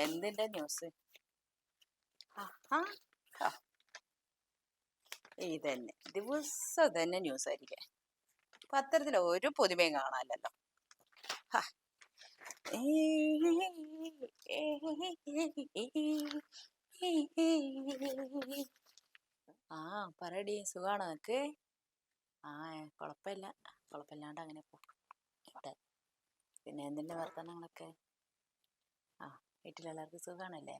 എന്തിന്റെ ന്യൂസ്? ഇതന്നെ ദിവസം തന്നെ ന്യൂസ് ആയിരിക്കേ. പത്രത്തിൽ ഒരു പുതുമയും കാണാനല്ലോ. ആ പറയടി, സുഖാണോ നിനക്ക്? ആ കുഴപ്പമില്ലാണ്ട് അങ്ങനെ പോട്ടെ. പിന്നെ എന്തിന്റെ വർത്തമാനങ്ങളൊക്കെ? ആ വീട്ടിലെല്ലാവർക്കും സുഖാണല്ലേ?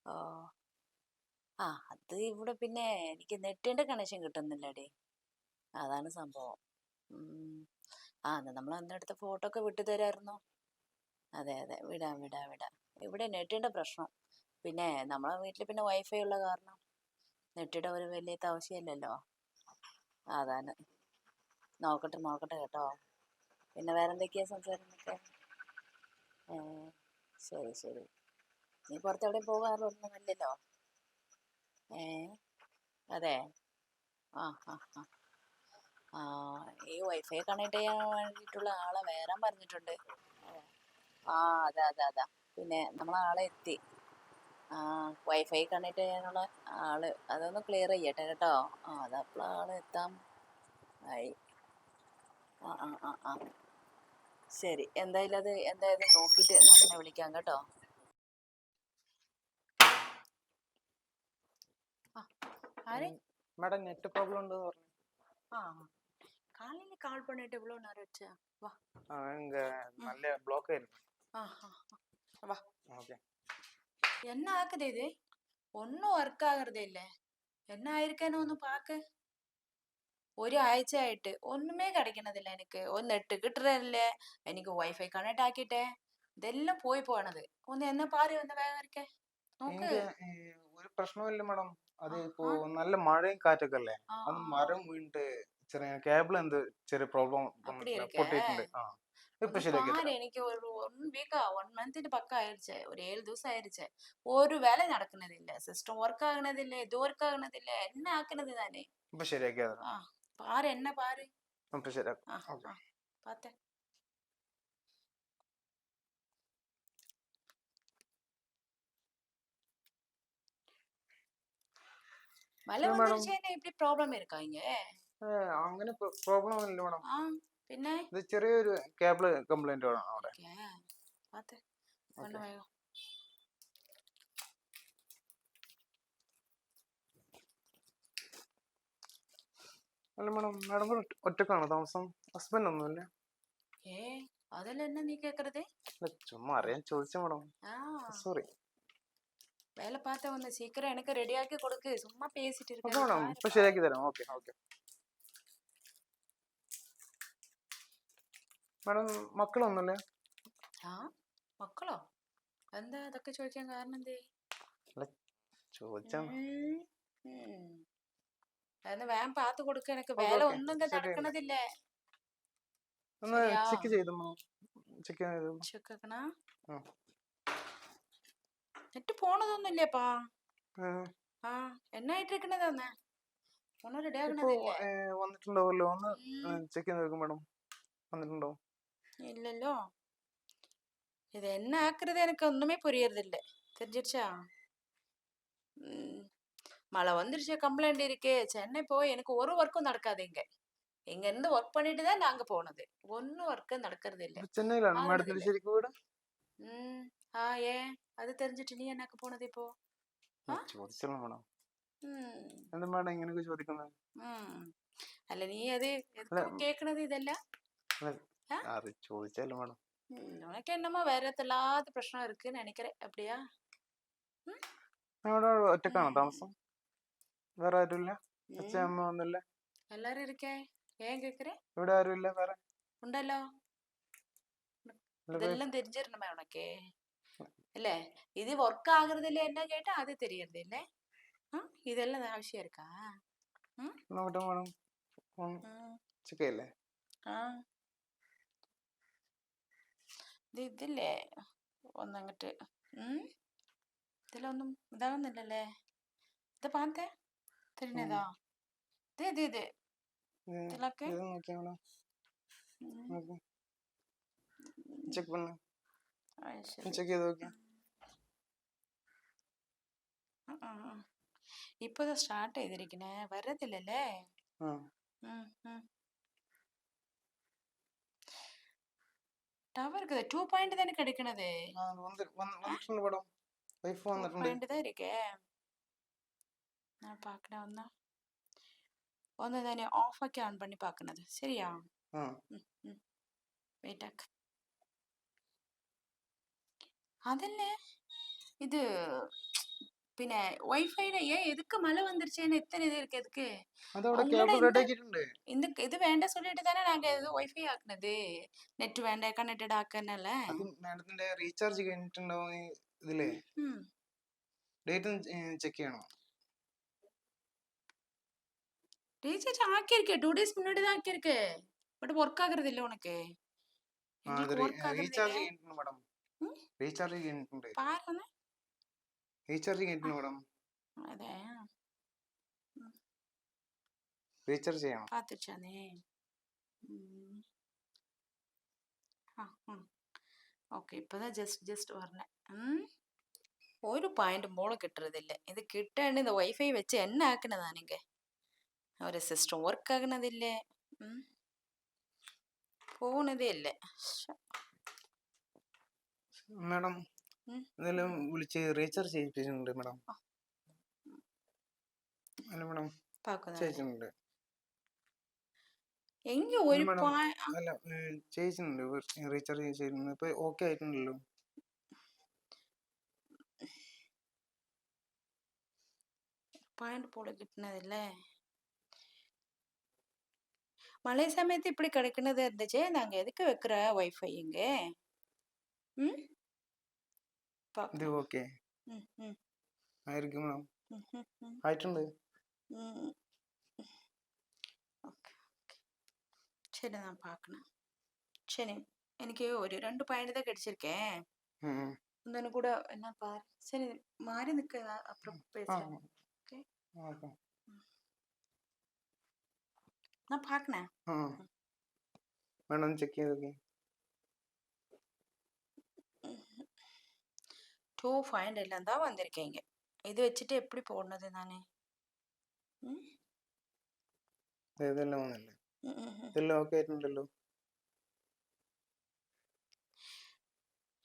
ഓ അത് ഇവിടെ പിന്നെ എനിക്ക് നെറ്റിന്റെ കണക്ഷൻ കിട്ടുന്നില്ലടി, അതാണ് സംഭവം. നമ്മൾ അന്ന് എടുത്ത ഫോട്ടോ ഒക്കെ വിട്ടു തരായിരുന്നു. അതെ വിടാം. ഇവിടെ നെറ്റിന്റെ പ്രശ്നം. പിന്നെ നമ്മളെ വീട്ടിൽ പിന്നെ വൈഫൈ ഉള്ള കാരണം നെറ്റിയുടെ ഒരു വലിയ ആവശ്യമില്ലല്ലോ. അതാണ്. നോക്കട്ടെ കേട്ടോ. പിന്നെ വേറെ എന്തൊക്കെയാ സംസാരങ്ങളൊക്കെ? ശരി. നീ പുറത്തെവിടെ പോകാറൊന്നുമില്ലല്ലോ? അതെ. ആ ഈ വൈഫൈ കണക്ട് ചെയ്യാൻ വേണ്ടിയിട്ടുള്ള ആളെ വരാൻ പറഞ്ഞിട്ടുണ്ട്. അതാ പിന്നെ നമ്മളാളെ എത്തി. വൈഫൈ കണക്ട് ചെയ്യാനുള്ള ആള് അതൊന്ന് ക്ലിയർ ചെയ്യട്ടെ കേട്ടോ. അതപ്പോൾ ആള് എത്താം ആയി. ശരി, എന്തായാലും നോക്കിയിട്ട് ഞാൻ വിളിക്കാം കേട്ടോ. மேடம் நெட் ப்ராப்ளம் ഉണ്ട് പറഞ്ഞു. காலையில கால் பண்ணிட்டு இவ்வளவு நேரம் ஆச்சா? வா. இங்க நல்ல ப்ளாக் ஆயிருக்கு. வா. ஓகே. என்ன ஆகுது இது? ഒന്നും വർക്ക് ആകരുതേ ഇല്ലേ? എന്നാ ആയിരിക്കാനോ ഒന്ന് പാക്ക്. ഒരാഴ്ചയായിട്ട് ഒന്നുമേ കിടക്കണതില്ല. എനിക്ക് ഒന്ന് നെറ്റ് കിട്ടറല്ലേ, എനിക്ക് വൈഫൈ കണക്ട് ആക്കിട്ടെ ഇതെല്ലാം പോണത്. ഒന്ന് എന്നെ പാര്, ഒന്ന് വേഗം ഇരിക്കേ നോക്ക്. ഒരു പ്രശ്നമില്ല മാഡം. അത് ഇപ്പോ നല്ല മഴയും കാറ്റൊക്കെ അല്ലേ, അത് മരം വീണിട്ട് ചെറിയ കേബിൾ എന്ത് ചെറിയ പ്രോബ്ലം പൊട്ടിയിട്ടുണ്ട്. ഇപ്പൊ ശരിയാക്കി. എനിക്ക് ഒരു 1 വീക്കാ 1 മന്തിന്റെ പക്കം ആയിരിച്ചേ, ഒരു 7 ദിവസം ആയിരിച്ചേ. ഒരു വേല നടക്കുന്നതില്ല, സിസ്റ്റം വർക്ക് ആകണതില്ല, ഇത് വർക്ക് ആകണതില്ല. എന്നെ ആക്കണത് തന്നെ. ഇപ്പൊ ശരിയാക്കി. പാര്, എന്നെ പാര്. ഇപ്പൊ ശരിയാക്കി. പാത്തേ. மழை வந்துருச்சேன்னு இப்படி ப்ராப்ளம் இருக்கா இங்க? അങ്ങനെ പ്രോബ്ലം ഇല്ല മാഡം. പിന്നെ ഇത് ചെറിയൊരു കേബിൾ കംപ്ലൈന്റ് ആണ് അവിടെ. അല്ല മാഡം ഒറ്റക്കാണോ താമസം? ഹസ്ബൻഡ് ഒന്നുമില്ല? அதெல்லாம் என்ன நீ கேக்குறது? ചുമ്മാ അറിയാൻ ചോദിച്ച മാഡം. സോറി. வேலை பார்த்த வந்து சீக்கிரம் எனக்கு ரெடி ஆக்கி கொடுக்கு. சும்மா பேசிட்டு இருக்க. ഇപ്പൊ ശരിയാക്കി തരാം. ഓക്കേ. മാഡം മക്കളൊന്നുമില്ലേ? മക്കളോ? എന്താ അതൊക്കെ ചോദിക്കാൻ കാരണം എന്തേ? ചോദിച്ചാ വേഗം പാത്ത് കൊടുക്ക. എനിക്ക് വേല ഒന്നും നടക്കണതില്ലേ. ഒന്ന് ചെക്ക് ചെയ്തു. നെറ്റ് പോണതൊന്നുമില്ലേപ്പാ. എന്നായിട്ട് ഇരിക്കണതാന്ന് ഒന്നും റെഡി ആകണതില്ലേ? വന്നിട്ടുണ്ടാവല്ലോ, ഒന്ന് ചെക്ക് ചെയ്ത് നോക്കും മാഡം. വന്നിട്ടുണ്ടോ? ഇല്ലല്ലോ. ഇത് എന്നാ ആക്കരുത് എനിക്ക് ഒന്നുമേ പുരിയறதில்லை. தெரிஞ்சிருச்சா? மழை வந்துருச்சு, கம்ப்ளைண்ட் இருக்கு. சென்னை போய் எனக்கு ஒரு ஒர்க்கும் நடக்காது. இங்க இருந்து ஒர்க் பண்ணிட்டு தான் நாங்க போனது. ஒன்னும் ஒர்க் நடக்கிறது இல்ல. சென்னையிലാണ് മാഡത്തിന്റെ ശരിക്കും വീട്? അത് தெரிஞ்சிட்டு നീ എന്നാക്ക് പോണത് ഇപ്പോ? ചോദിച്ചല്ലോ മാഡം. എന്താ മാഡം ഇങ്ങനെയൊക്കെ ചോദിക്കുന്നത്? അല്ല നീ അത് കേക്കണത് ഇതല്ല. അത് ചോദിച്ചല്ലോ മാഡം. உனக்கு என்னமோ வேற இல்லாத பிரச்சனை இருக்குன்னு நினைக்கிறேன். அப்படியா? ഒറ്റക്കാണോ താമസം? വേറെ ആരുമില്ല? അച്ഛൻ അമ്മ ഒന്നുമില്ല? എല്ലാരും ഇരിക്കേ. ஏன் கேக்குறே? ഇവിടെ ആരുമില്ല വേറെ? ഉണ്ടല്ലോ. ഇതെല്ലാം தெரிஞ்சிரணுமே உனக்கு இல்ல? இது ஒர்க் ஆகுறது இல்ல என்ன கேட்டா அது தெரியறது இல்ல. இதெல்லாம் ஆവശ്യം இருக்கா? നോക്കട്ടെ മാഡം. ചെക്ക് ചെയ്യല്ലേ? ഇതില്ലേ ഒന്നങ്ങട്ട് ഇതിലൊന്നും ഇതാകുന്നില്ലല്ലേ. ഇത് പാത്തെ തിരിഞ്ഞതാ. ഇത് ഇതിലൊക്കെ ഇത് നോക്കിയാ മേഡം, നോക്ക്, ചെക്ക് பண்ணு, ശരി. ചെക്ക് ചെയ്ത് നോക്കിയാ. ഇപ്പൊ ഇത് സ്റ്റാർട്ട് ചെയ്തിരിക്കണേ, വരത്തില്ലല്ലേ. ടവർക്ക് 2 பாயிண்ட் தானே கிடைக்கണது. വന്നിട്ടുണ്ട് മേഡം, വൈഫ് 2 വന്നിട്ടുണ്ട്. பாயிண்ட் தான் இருக்கே. நான் பார்க்கணும் ഒന്ന് തന്നെ ഓഫ് ആക്കി ഓൺ பண்ணி பார்க்கണது ശരിയാ. വെയിറ്റ് ആക്ക്. അതല്ലേ இது പിന്നെ വൈഫൈയുടെ എതുക്ക് മഴ வந்துருச்சேன்னு எத்தனை இது இருக்கு எதுக்கு അതവിടെ உங்களோட കേബിൾ റെഡി ആക്കിയിട്ടുണ്ട്. இது வேண்டாம் சொல்லிட்டு தானே நாங்க இது வைஃபை ஆக்குனது. നെറ്റ് വേണ്ട കണക്റ്റഡ് ആക്കാനല്ലേ. അത് മാഡത്തിന്റെ റീചാർജ് കഴിഞ്ഞിട്ടുണ്ടാവും ഇതിലേ. ഡേറ്റ് ചെക്ക് ചെയ്യണോ? ரீசார்ஜ் ஆக்கியிருக்கே 2 days முன்னாடி தான் ஆக்கியிருக்கு. பட் ஒர்க் ஆகுறது இல்ல உனக்கு. எங்களுக்கு ஒர்க் ஆகுறது റീചാർജ് இல்ல. കഴിഞ്ഞിട്ടുണ്ട് മേഡം, റീചാർജ് കഴിഞ്ഞിട്ടുണ്ട്. பாருங்க. റീചാർജ് കഴിഞ്ഞിട്ടുണ്ട് മേഡം, അതെ റീചാർജ് ചെയ്യണം. പാത്തിച്ചാനേ. ഓക്കെ இப்பதான் ஜஸ்ட் வரேன். ഒരു പോയിന്റ് മോള് കിട്ടുறதில்ல. ഇത് കിട്ടാണ്ട് இந்த വൈഫൈ വെച്ച് என்ன ஆக்குனதா நீங்க? ഒരു സിസ്റ്റം വർക്ക് ആകുന്നതില്ലേ, പോണതേ ഇല്ലേ. മേഡം ഇതെല്ലാം വിളിച്ച് റീചാർജ് ചെയ്യിപ്പിച്ചിട്ടുണ്ട് മേഡം. അല്ല മേഡം, ചെയ്യിച്ചിട്ടുണ്ട്. എങ്ക ഒരു അല്ല ചെയ്യിച്ചിട്ടുണ്ട്, റീചാർജ് ചെയ്തിട്ടുണ്ട്. ഇപ്പൊ ഓക്കെ ആയിട്ടുണ്ടല്ലോ. பாயிண்ட் போல கிட்டினதில்ல. மழை சமயத்து இப்படி கிடைக்கினது இருந்துச்சு. நாங்க எதுக்கு வைக்கிற வைஃபை இங்க? ഇത് ഓക്കെ ആയിരിക്കും മേഡം, ആയിട്ടുണ്ട്. சரி நான் பார்க்கணும். சரி எனக்கு ஒரு 2 பாயிண்ட் தான் கிடைச்சிருக்கேன். ஒன்னு கூட என்ன பாரு. சரி மாறி நிக்க, அப்புறம் பேசலாம். ஓகே நான் பார்க்கணும். മേഡം ചെക്ക് ചെയ്ത് നോക്കി. 2 பாயிண்ட் எல்லாம் தான் வந்திருக்கீங்க. இது வச்சுட்டு எப்படி போடுறது நானு? ഇതെല്ലാം വന്നല്ലേ, ഇതെല്ലാം ഓക്കെ ആയിട്ടുണ്ടല്ലോ.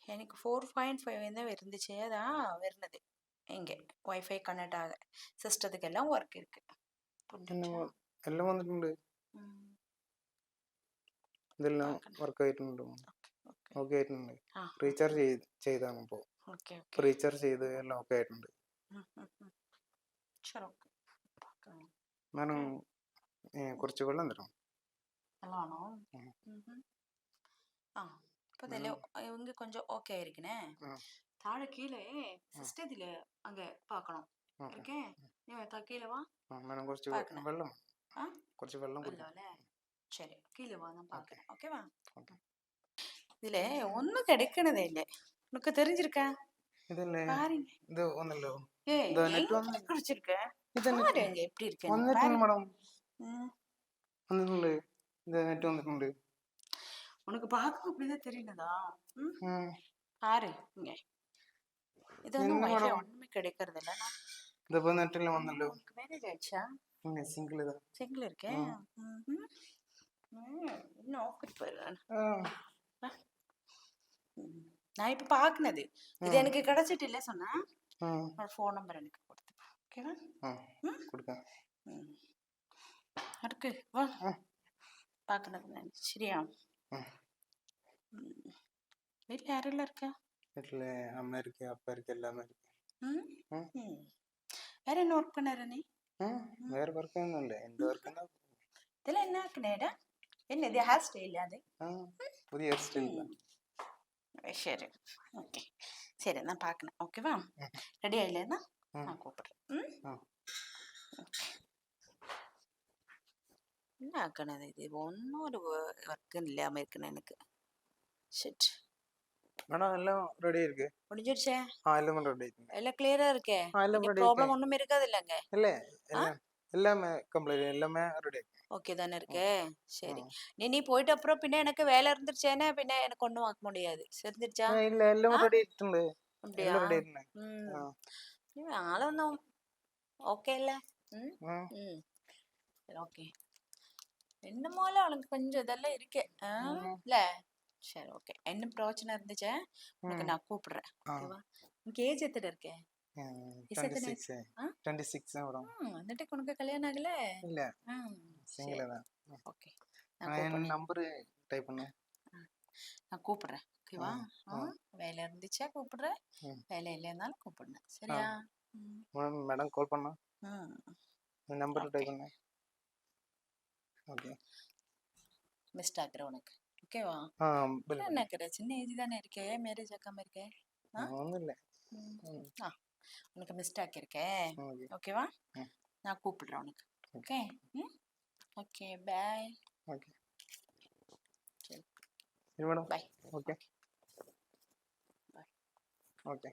எனக்கு 4.5 தான் இருந்துச்சு. அதான் வருന്നത് இங்கே வைஃபை கனெக்ட் ஆக சிஸ்டத்துக்கு எல்லாம் ஒர்க் இருக்கு. എല്ലാം വന്നിട്ടുണ്ട്, ഇതെല്ലാം വർക്ക് ആയിട്ടുണ്ട്, ഓക്കെ ആയിട്ടുണ്ട്. റീചാർജ് ചെയ്താണ് ഇപ്പോ. റീചാർജ് ചെയ്ത് എല്ലാം ഓക്കെ ആയിട്ടുണ്ട്. മാഡം കുറച്ച് വെള്ളം തരണം. വെള്ളമാണോ? இப்போ இதில் இவங்க கொஞ்சம் ஓகே ஆயிருக்குனே. தாழ கீழே சிஸ்டத்தில் அங்கே பார்க்கணும். ஓகே நீ கீழே வா. மேடம் കുറച്ച് വെള്ളം, കുറച്ച് വെള്ളം അല്ലേ. ശരി കീഴே വா, நான் பார்க்குறேன். ஓகேவா? ഇതിൽ ഒന്നും கிடைക്കണதே இல்லை. உனக்கு தெரிஞ்சிருக்கா? இதல்ல பாருங்க. இது ஒண்ணല്ലോ. இந்த நெட் வந்து குடிச்சிருக்க. பாருங்க எப்படி இருக்கு. வந்துட்டு மேடம், வந்துட்டு இந்த நெட் வந்துட்டு. உனக்கு பார்க்க அப்படிதான் தெரியுதா? பாரு இங்க. இது வந்து வைஃபை ஒண்ணுமே கிடைக்கிறது இல்ல. இந்த ப நெட்ல வந்தല്ലോ. உங்களுக்கு மேரேஜ் ஆயிடுச்சா? சிங்கிள் தான். சிங்கிள் இருக்கே. இன்னும் ஆஃபர் பாரு. நான் இப்ப பாக்குனது இது எனக்கு கிடைச்சிட்டு இல்ல சொன்னா ஃபோன் நம்பர் எனக்கு கொடுத்து. ஓகேவா? கொடுங்க. அடுக்கு வா பாக்குனது நான். சரியா? வீட்ல யாரெல்லாம் இருக்கா? வீட்ல அம்மா இருக்கு, அப்பா இருக்கு, எல்லாமே இருக்கு. வேற என்ன ஒர்க் பண்ணற நீ? வேற ஒர்க் ஒன்றும் இல்லை, இந்த ஒர்க் தான். இதெல்லாம் என்ன ஆக்குனேடா? என்ன இது ஹேர் ஸ்டைல் அது? புதிய ஹேர் ஸ்டைல் தான். சரி ஓகே சரி நான் பார்க்கணும். ஓகேவா? ரெடி ஆயிலேன்னா நான் கூப்பிடுறேன். என்ன ஆக்கണത്? ഇത് ഒന്നും ഒരു വർക്ക് ഇല്ലാമ ഇരിക്കണ എനിക്ക്. ഷിറ്റ്. மேடம் எல்லாம் ரெடி இருக்கு. முடிஞ்சிருச்சே? எல்லாமே ரெடி இருக்குங்க. எல்லாம் கிளியரா இருக்கே? எல்லாம் இனி ரெடி இருக்கு. ப்ராப்ளம் ஒண்ணும் இருக்காது இல்லங்க? இல்ல ஆ? எல்லாம் எல்லாமே கம்ப்ளீட் எல்லாமே ரெடி இருக்கு. ஓகே தானே ம், இருக்கு? சரி. ம். நீ போயிட்ட அப்புறம் பின்ன எனக்கு வேலை இருந்துருச்சேன்னா பின்ன எனக்கு ஒண்ணும் ஆக்க முடியாது. தெரிஞ்சிருச்சா? இல்ல எல்லாம் ஆ? ரெடி ஆயிട്ടുണ്ട്. அப்படியா? எல்லாம் ரெடி ആയിട്ടുണ്ട്. ம். ആ, நீ ஆளொன்னும் ஓகே இல்ல? ம்? ഉം, ம். சரி ஓகே. என்னமோல அவனுக்கு கொஞ்சம் இதெல்லாம் இருக்கு. ഉം, இல்ல? சரி ஓகே. என்ன பிரச்சனை இருந்துச்சு? உனக்கு ഉം. நான் கூப்பிடுறேன். ആ, ஓகேவா? உனக்கு ஏஜ் எத்தனை இருக்கு? வயசு எத்தனை ஆச்சு? 26 ஆ? 26 மேடம். എന്നിട്ട് உனக்கு கல்யாணம் ஆகல? இல்ல ம். சிங்கிள் சரி. தான். ஓகே. நான் என் கூப்பிடுறேன். நம்பரு டைப் பண்ணு. நான் கூப்பிடுறேன். ஆ, ஓகேவா? ஆ? ஆ, வேலை இருந்துச்சா கூப்பிடுறேன். ம். வேலை இல்லைன்னாலும் கூப்பிடுறேன். ஆ, சரியா? ம். மேடம் கால் பண்ணா ம். என் நம்பர் ஓகே. டைப் பண்ணு. ஓகே. மிஸ்ட் ஆக்குறேன் உனக்கு. ஓகேவா? ஆ, பில் பண்ணு. என்ன ஆக்குற? சின்ன ஏஜ் தானே இருக்கே. மேரேஜ் ஆக்காம இருக்கே. ஆ? ஒன்றும் இல்லை. ம். ம், ஆ. உனக்கு மிஸ்ட் ஆக்கியிருக்கேன். ஓகே. ஓகேவா? ம், நான் கூப்பிடுறேன் உனக்கு. ஓகே. ஓகே? ம். ஓகே. பாய். ஓகே. சரி. இது மேடம். பாய். ஓகே. ஓகே. பாய். ஓகே.